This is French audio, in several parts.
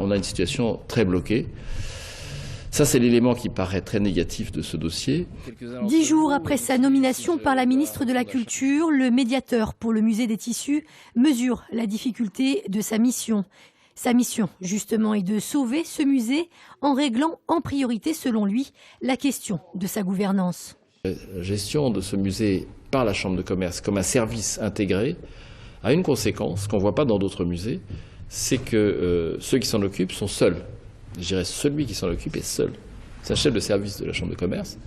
on a une situation très bloquée. Ça, c'est l'élément qui paraît très négatif de ce dossier. 10 jours après sa nomination par la ministre de la Culture, le médiateur pour le musée des Tissus mesure la difficulté de sa mission. Sa mission, justement, est de sauver ce musée en réglant en priorité, selon lui, la question de sa gouvernance. La gestion de ce musée par la Chambre de commerce comme un service intégré a une conséquence qu'on ne voit pas dans d'autres musées, c'est que ceux qui s'en occupent sont seuls. Je dirais celui qui s'en occupe est seul. C'est un chef de service de la Chambre de commerce.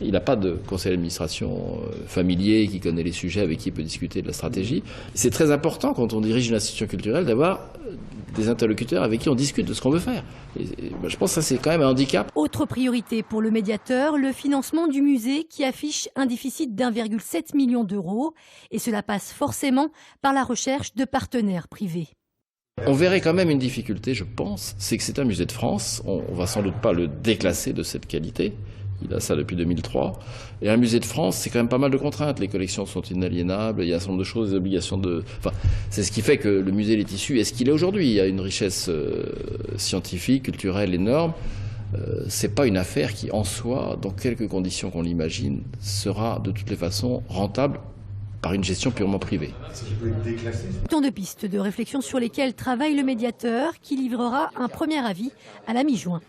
Il n'a pas de conseil d'administration familier qui connaît les sujets, avec qui il peut discuter de la stratégie. C'est très important quand on dirige une institution culturelle d'avoir des interlocuteurs avec qui on discute de ce qu'on veut faire. Je pense que ça, c'est quand même un handicap. Autre priorité pour le médiateur, le financement du musée qui affiche un déficit d'1,7 million d'euros. Et cela passe forcément par la recherche de partenaires privés. On verrait quand même une difficulté, je pense, c'est que c'est un musée de France. On ne va sans doute pas le déclasser de cette qualité. Il a ça depuis 2003. Et un musée de France, c'est quand même pas mal de contraintes. Les collections sont inaliénables, il y a un certain nombre de choses, des obligations de... Enfin, c'est ce qui fait que le musée des Tissus est ce qu'il est aujourd'hui. Il y a une richesse scientifique, culturelle énorme. C'est pas une affaire qui, en soi, dans quelques conditions qu'on l'imagine, sera de toutes les façons rentable par une gestion purement privée. Tant de pistes de réflexion sur lesquelles travaille le médiateur qui livrera un premier avis à la mi-juin.